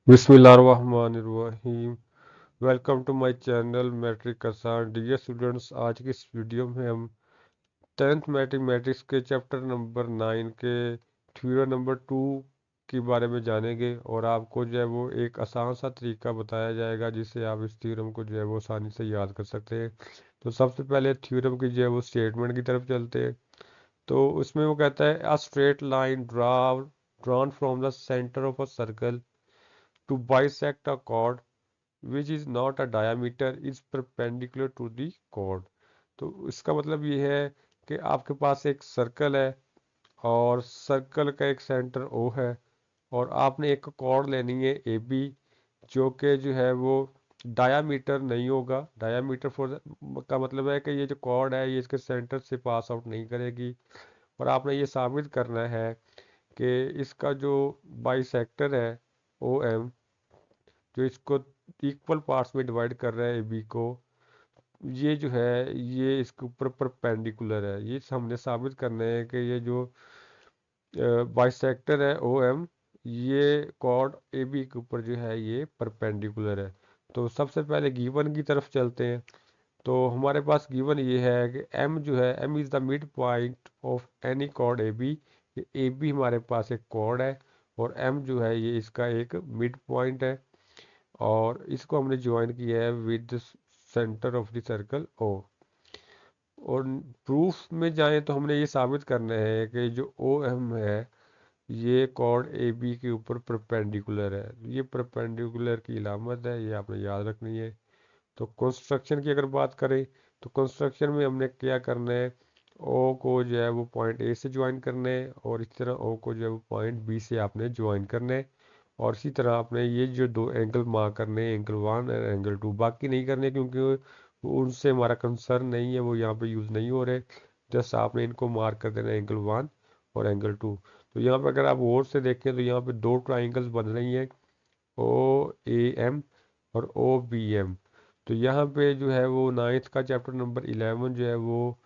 बिस्मिल्लाहिर्रहमानिर्रहीम। Welcome to my channel matric आसान। Dear students, आज की इस वीडियो में हम 10th मैथमेटिक्स के चैप्टर नंबर 9 के थ्योरम नंबर 2 के बारे में जानेंगे और आपको जो है वो एक आसान सा तरीका बताया जाएगा जिससे आप इस थ्योरम को जो है वो आसानी से याद कर सकते हैं। तो सबसे पहले थ्योरम की जो है वो स्टेटमेंट की तरफ चलते हैं। तो उसमें वो कहता है a straight line drawn from the centre of a circle to bisect a chord which is not a diameter is perpendicular to the chord। तो इसका मतलब ये है कि आपके पास एक सर्कल है और सर्कल का एक सेंटर O है और आपने एक कॉर्ड लेनी है AB जो कि जो है वो डायामीटर नहीं होगा। डायामीटर फॉर का मतलब है कि ये जो कॉर्ड है ये इसके सेंटर से पास आउट नहीं करेगी और आपने ये साबित करना है कि इसका जो बाइसेक्टर है OM जो इसको इक्वल पार्ट्स में डिवाइड कर रहा है AB को, ये जो है ये इसके ऊपर परपेंडिकुलर है। ये हमने साबित करना है कि ये जो बाइसेक्टर है OM ये कॉर्ड AB के ऊपर जो है ये परपेंडिकुलर है। तो सबसे पहले गिवन की तरफ चलते हैं। तो हमारे पास गिवन ये है कि M जो है M is the mid point of any chord AB। ये AB हमारे पास एक कॉर्ड है और M जो है ये इसका एक मिड पॉइंट है और इसको हमने ज्वाइन किया है with centre of the circle O। और प्रूफ में जाएं तो हमने ये साबित करना है कि जो OM है ये कॉर्ड AB के ऊपर परपेंडिकुलर है। ये परपेंडिकुलर की इलामत है, ये आपने याद रखनी है। तो कंस्ट्रक्शन की अगर बात करें तो कंस्ट्रक्शन में हमने क्या करना है, O को जो है वो पॉइंट A से ज्वाइन करना है और इस तरह O को जो है वो पॉइंट B से आपने ज्वाइन करना है। और इसी तरह आपने ये जो दो एंगल मार्क करने हैं, एंगल 1 और एंगल 2, बाकी नहीं करने क्योंकि उनसे हमारा कंसर्न नहीं है, वो यहाँ पे यूज़ नहीं हो रहे। जस्ट आपने इनको मार्क कर देना एंगल 1 और एंगल 2। तो यहाँ पे अगर आप गौर से देखें तो यहाँ पे दो ट्राइंगल्स बन रही हैं, OAM और OBM। तो यहाँ पे जो है वो 9th का चैप्टर नंबर 11 जो है वो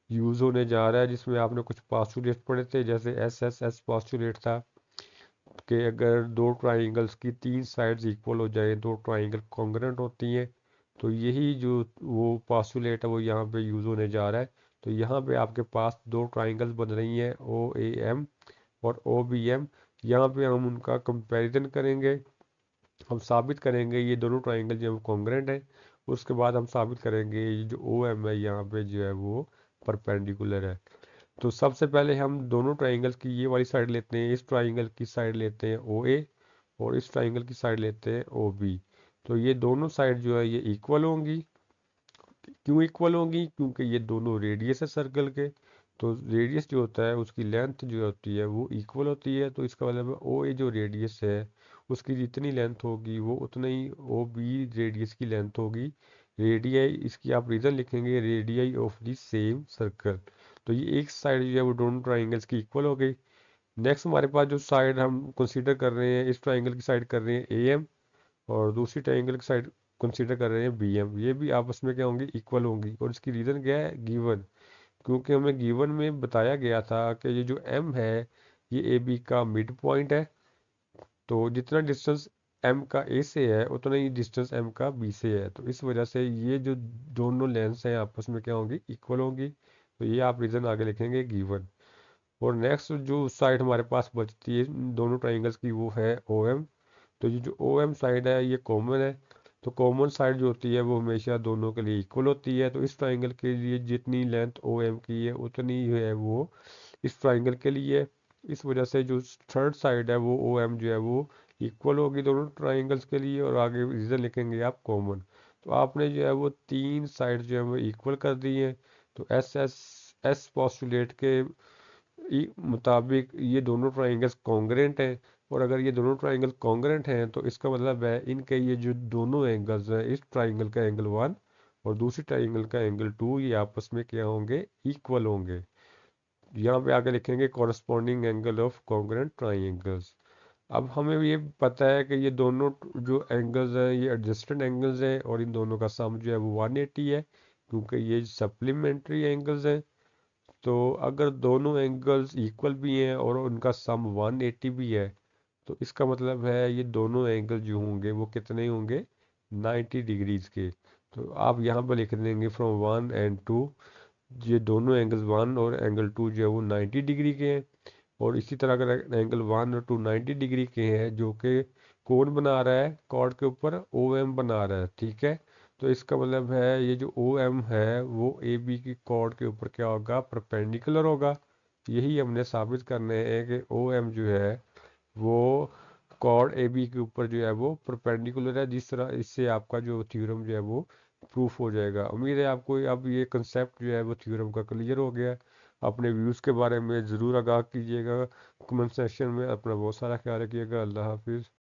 यूज़ होने जा रहा है, जिसमें आपने कुछ पास्टुलेट पढ़े थे जैसे SSS पास्टुलेट था कि अगर दो ट्राइंगल्स की तीन साइड्स इक्वल हो जाए, दो ट्राइंगल कॉन्ग्रुएंट होती हैं। तो यही जो वो पास्टुलेट है वो यहाँ पे यूज़ होने जा रहा है। तो यहाँ पे आपके पास दो ट्राइंगल्स बन रही हैं OAM और OBM। यहाँ पे हम उनका कंपैरिजन करेंगे, हम साबित करेंगे ये दोनों ट्राइंगल जो है वो कॉन्ग्रुएंट है। उसके बाद हम साबित करेंगे ये जो OM है यहाँ पे जो है वो परपेंडिकुलर है। तो सबसे पहले हम दोनों ट्राइंगल्स की ये वाली साइड लेते हैं, इस ट्राइंगल की साइड लेते हैं OA और इस ट्राइंगल की साइड लेते हैं OB। तो ये दोनों साइड जो है ये इक्वल होंगी। क्यों इक्वल होंगी? क्योंकि ये दोनों रेडियस है सर्कल के। तो रेडियस जो होता है उसकी लेंथ जो होती है वो इक्वल होती है। तो इसका मतलब है OA जो रेडियस है उसकी जितनी लेंथ होगी वो उतना ही OB रेडियस की लेंथ होगी। रेडियाई इसकी आप रीजन लिखेंगे, radii of the same circle. तो ये एक साइड जो है वो दोनों ट्राइंगल्स की इक्वल हो गई। नेक्स्ट हमारे पास जो साइड हम कंसीडर कर रहे हैं, इस ट्राइंगल की साइड कर रहे हैं AM और दूसरी ट्राइंगल की साइड कंसीडर कर रहे हैं BM। ये भी आपस में क्या होंगी, इक्वल होंगी। और इसकी रीज़न क्या है, गिवन। क्योंकि हमें गिवन में बताया गया था कि ये जो M है ये AB का मिड पॉइंट है। तो जितना डिस्टेंस M का A से है उतना ही डिस्टेंस M का B से है। तो इस वजह से ये जो दोनों लेंस हैं आपस में क्या होंगी, इक्वल होंगी। तो ये आप रीज़न आगे लिखेंगे, गिवन। और नेक्स्ट जो साइड हमारे पास बचती है इन दोनों ट्राइंगल्स की वो है OM। तो ये जो OM साइड है ये कॉमन है। तो कॉमन साइड जो होती है वो हमेशा दोनों के लिए इक्वल होती है। तो इस ट्राइंगल के लिए जितनी लेंथ OM की है उतनी ही है वो इस ट्राइंगल के लिए। इस वजह से जो थर्ड साइड है वो OM जो है वो इक्वल होगी दोनों ट्राइंगल्स के लिए। और आगे रीजन लिखेंगे आप कॉमन। तो आपने जो है वो तीन साइड जो है वो इक्वल कर दी है। तो एस पोस्टुलेट के मुताबिक ये दोनों ट्राइंगल्स कॉन्ग्रुएंट हैं। और अगर ये दोनों ट्राइंगल कॉन्ग्रुएंट हैं तो इसका मतलब है इनके ये जो दोनों एंगल्स हैं, इस ट्राइंगल का एंगल 1 और दूसरी ट्राइंगल का एंगल 2, ये आपस में क्या होंगे, इक्वल होंगे। यहाँ पे आगे लिखेंगे corresponding angle of congruent triangles. अब हमें ये पता है कि ये दोनों जो एंगल्स हैं ये एडजस्टेंट एंगल्स हैं और इन दोनों का सम जो है वो 180 है क्योंकि ये सप्लीमेंट्री एंगल्स हैं। तो अगर दोनों एंगल्स इक्वल भी हैं और उनका सम 180 भी है तो इसका मतलब है ये दोनों एंगल जो होंगे वो कितने होंगे, 90 डिग्रीज के। तो आप यहाँ पर लिख देंगे फ्रॉम 1 and 2, ये दोनों एंगल 1 और एंगल 2 जो है वो 90 डिग्री के हैं। और इसी तरह अगर एंगल 1 और 2 90 डिग्री के हैं, जो कि कौन बना रहा है कॉर्ड के ऊपर, ओ एम बना रहा है, ठीक है। तो इसका मतलब है ये जो ओ एम है वो ए बी की कॉर्ड के ऊपर क्या होगा, परपेंडिकुलर होगा। यही हमने साबित करने हैं कि ओ एम जो है वो कॉर्ड ए बी के ऊपर जो है वो परपेंडिकुलर है, जिस तरह इससे आपका जो थ्योरम जो है वो प्रूफ हो जाएगा। उम्मीद है आपको अब ये कंसेप्ट जो है वो थ्योरम का क्लियर हो गया है। अपने व्यूज़ के बारे में ज़रूर आगाह कीजिएगा कमेंट सेक्शन में। अपना बहुत सारा ख्याल रखिएगा। अल्लाह हाफिज़।